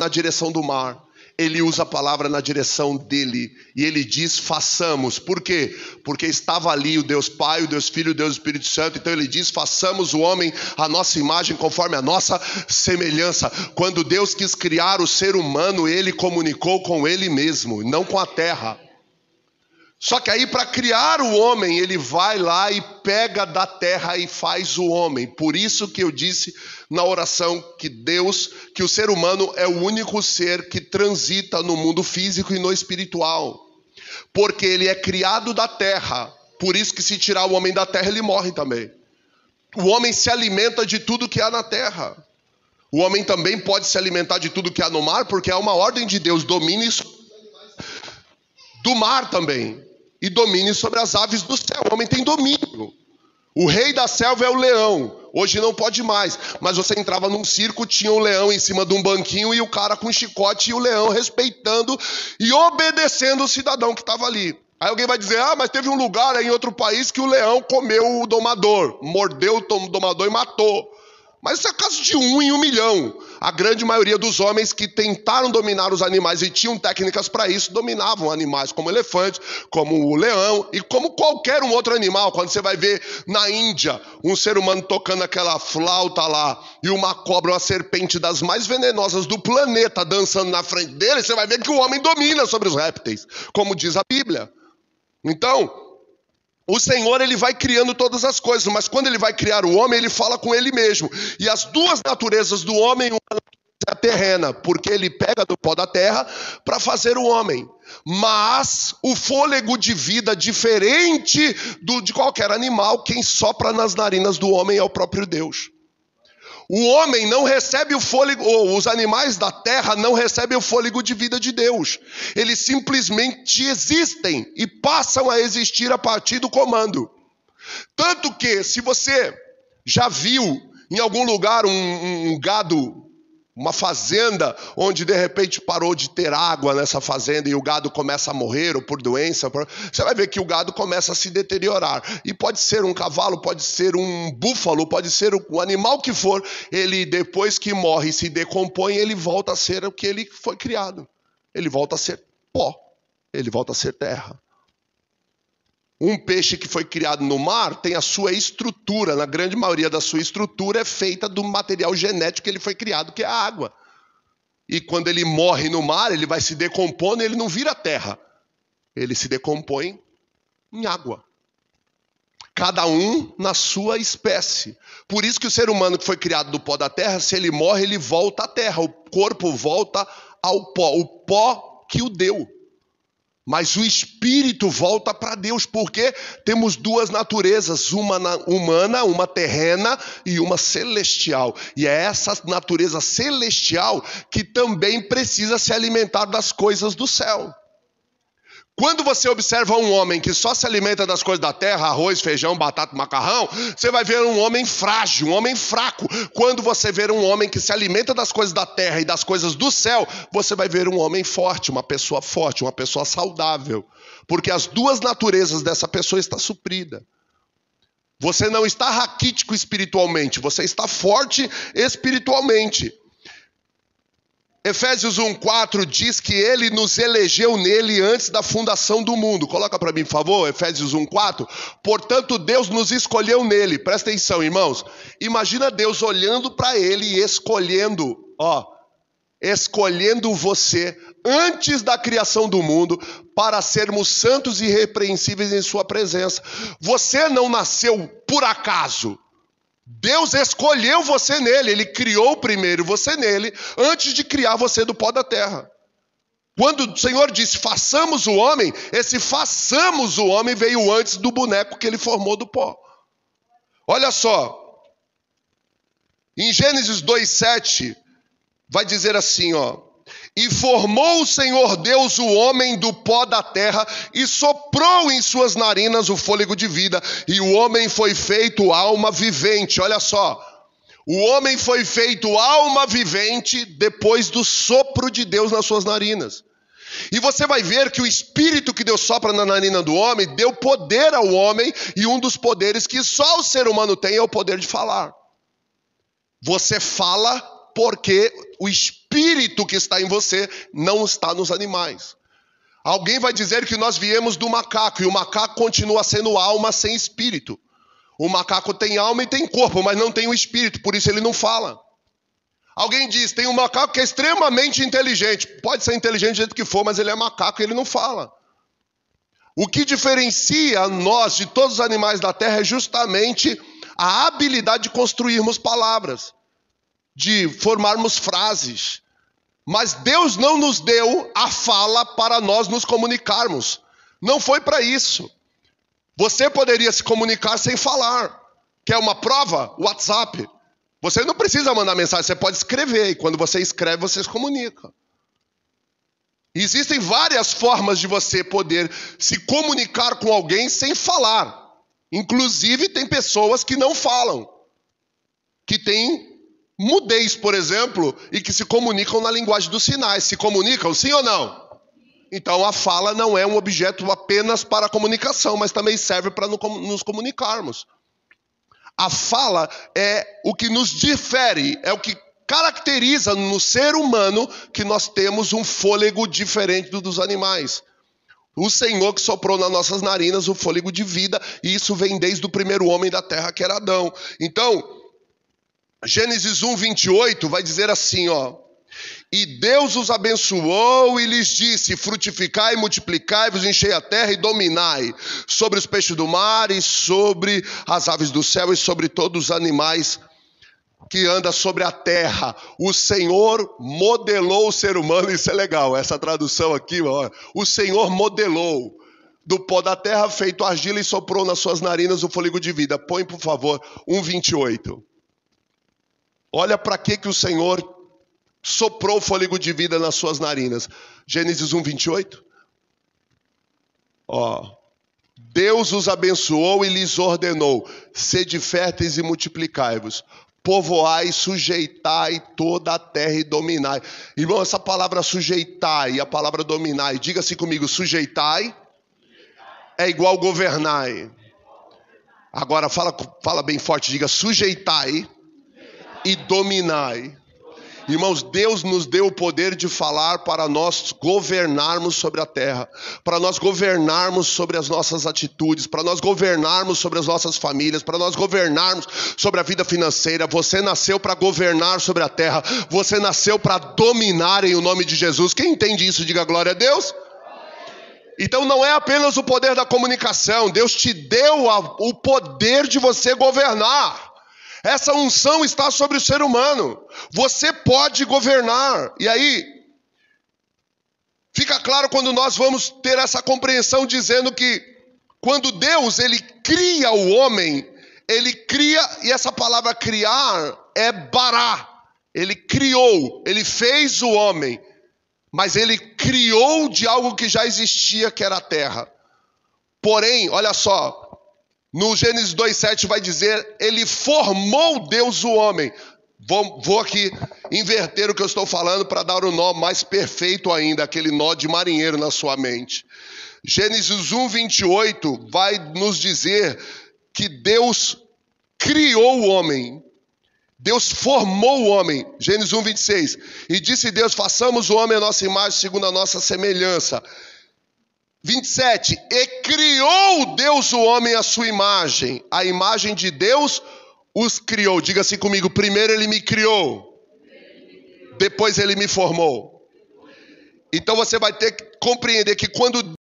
na direção do mar. Ele usa a palavra na direção dele. E ele diz, façamos. Por quê? Porque estava ali o Deus Pai, o Deus Filho, o Deus Espírito Santo. Então ele diz, façamos o homem à nossa imagem, conforme a nossa semelhança. Quando Deus quis criar o ser humano, ele comunicou com ele mesmo, não com a terra. Só que aí, para criar o homem, ele vai lá e pega da terra e faz o homem. Por isso que eu disse na oração que o ser humano é o único ser que transita no mundo físico e no espiritual. Porque ele é criado da terra. Por isso que se tirar o homem da terra, ele morre também. O homem se alimenta de tudo que há na terra. O homem também pode se alimentar de tudo que há no mar, porque é uma ordem de Deus, domine do mar também. E domine sobre as aves do céu. O homem tem domínio. O rei da selva é o leão. Hoje não pode mais. Mas você entrava num circo, tinha um leão em cima de um banquinho e o cara com um chicote e o leão respeitando e obedecendo o cidadão que estava ali. Aí alguém vai dizer, mas teve um lugar aí em outro país que o leão comeu o domador. Mordeu o domador e matou. Mas isso é caso de 1 em 1 milhão. A grande maioria dos homens que tentaram dominar os animais e tinham técnicas para isso, dominavam animais como o elefante, como o leão e como qualquer um outro animal. Quando você vai ver na Índia, um ser humano tocando aquela flauta lá e uma cobra, uma serpente das mais venenosas do planeta dançando na frente dele, você vai ver que o homem domina sobre os répteis, como diz a Bíblia. Então, o Senhor, ele vai criando todas as coisas, mas quando ele vai criar o homem, ele fala com ele mesmo. E as duas naturezas do homem, uma é a terrena, porque ele pega do pó da terra para fazer o homem. Mas o fôlego de vida diferente de qualquer animal, quem sopra nas narinas do homem é o próprio Deus. O homem não recebe o fôlego, ou os animais da terra não recebem o fôlego de vida de Deus. Eles simplesmente existem e passam a existir a partir do comando. Tanto que, se você já viu em algum lugar um gado, uma fazenda, onde de repente parou de ter água nessa fazenda e o gado começa a morrer, ou por doença, você vai ver que o gado começa a se deteriorar. E pode ser um cavalo, pode ser um búfalo, pode ser o animal que for, ele depois que morre e se decompõe, ele volta a ser o que ele foi criado. Ele volta a ser pó, ele volta a ser terra. Um peixe que foi criado no mar tem a sua estrutura, na grande maioria da sua estrutura é feita do material genético que ele foi criado, que é a água. E quando ele morre no mar, ele vai se decompondo e ele não vira terra. Ele se decompõe em água. Cada um na sua espécie. Por isso que o ser humano que foi criado do pó da terra, se ele morre, ele volta à terra. O corpo volta ao pó. O pó que o deu. Mas o espírito volta para Deus, porque temos duas naturezas, uma humana, uma terrena e uma celestial. E é essa natureza celestial que também precisa se alimentar das coisas do céu. Quando você observa um homem que só se alimenta das coisas da terra, arroz, feijão, batata, macarrão, você vai ver um homem frágil, um homem fraco. Quando você vê um homem que se alimenta das coisas da terra e das coisas do céu, você vai ver um homem forte, uma pessoa saudável. Porque as duas naturezas dessa pessoa estão supridas. Você não está raquítico espiritualmente, você está forte espiritualmente. Efésios 1:4 diz que ele nos elegeu nele antes da fundação do mundo. Coloca para mim, por favor, Efésios 1:4. Portanto, Deus nos escolheu nele. Presta atenção, irmãos. Imagina Deus olhando para ele e escolhendo você antes da criação do mundo para sermos santos e irrepreensíveis em sua presença. Você não nasceu por acaso. Deus escolheu você nele, ele criou primeiro você nele, antes de criar você do pó da terra. Quando o Senhor disse, façamos o homem, esse façamos o homem veio antes do boneco que ele formou do pó. Olha só, em Gênesis 2:7, vai dizer assim, e formou o Senhor Deus o homem do pó da terra e soprou em suas narinas o fôlego de vida. E o homem foi feito alma vivente. Olha só. O homem foi feito alma vivente depois do sopro de Deus nas suas narinas. E você vai ver que o espírito que Deus sopra na narina do homem deu poder ao homem. E um dos poderes que só o ser humano tem é o poder de falar. Você fala porque o espírito espírito que está em você não está nos animais. Alguém vai dizer que nós viemos do macaco, e o macaco continua sendo alma sem espírito. O macaco tem alma e tem corpo, mas não tem o espírito, por isso ele não fala. Alguém diz, tem um macaco que é extremamente inteligente. Pode ser inteligente do jeito que for, mas ele é macaco e ele não fala. O que diferencia nós de todos os animais da terra é justamente a habilidade de construirmos palavras, de formarmos frases. Mas Deus não nos deu a fala para nós nos comunicarmos. Não foi para isso. Você poderia se comunicar sem falar. Quer uma prova? WhatsApp. Você não precisa mandar mensagem, você pode escrever. E quando você escreve, você se comunica. Existem várias formas de você poder se comunicar com alguém sem falar. Inclusive, tem pessoas que não falam. Que têm mudez, por exemplo, e que se comunicam na linguagem dos sinais. Se comunicam, sim ou não? Então, a fala não é um objeto apenas para a comunicação, mas também serve para nos comunicarmos. A fala é o que nos difere, é o que caracteriza no ser humano que nós temos um fôlego diferente do dos animais. O Senhor que soprou nas nossas narinas o fôlego de vida, e isso vem desde o primeiro homem da terra, que era Adão. Então, Gênesis 1, 28 vai dizer assim, ó. E Deus os abençoou e lhes disse, frutificai, multiplicai-vos, enchei a terra e dominai sobre os peixes do mar e sobre as aves do céu e sobre todos os animais que andam sobre a terra. O Senhor modelou o ser humano, isso é legal, essa tradução aqui, ó, o Senhor modelou do pó da terra feito argila e soprou nas suas narinas o fôlego de vida. Põe, por favor, 1:28. Olha para que o Senhor soprou o fôlego de vida nas suas narinas. Gênesis 1:28. Ó, Deus os abençoou e lhes ordenou: sede férteis e multiplicai-vos, povoai, sujeitai toda a terra e dominai. Irmão, essa palavra sujeitai e a palavra dominai, diga-se comigo, sujeitai é igual governai. Agora fala bem forte, diga sujeitai e dominai. Irmãos, Deus nos deu o poder de falar para nós governarmos sobre a terra, para nós governarmos sobre as nossas atitudes, para nós governarmos sobre as nossas famílias, para nós governarmos sobre a vida financeira. Você nasceu para governar sobre a terra, você nasceu para dominar em o nome de Jesus. Quem entende isso, diga glória a Deus. Então não é apenas o poder da comunicação, Deus te deu o poder de você governar. Essa unção está sobre o ser humano. Você pode governar. E aí, fica claro quando nós vamos ter essa compreensão dizendo que quando Deus, ele cria o homem, ele cria, e essa palavra criar é bará. Ele criou, ele fez o homem, mas ele criou de algo que já existia, que era a terra. Porém, olha só, no Gênesis 2:7 vai dizer, ele formou Deus o homem. Vou aqui inverter o que eu estou falando para dar o nó mais perfeito ainda, aquele nó de marinheiro na sua mente. Gênesis 1:28 vai nos dizer que Deus criou o homem. Deus formou o homem. Gênesis 1:26. E disse Deus, façamos o homem a nossa imagem, segundo a nossa semelhança. 27, e criou Deus o homem à sua imagem. A imagem de Deus os criou. Diga assim comigo, primeiro ele me criou, depois ele me formou. Então você vai ter que compreender que quando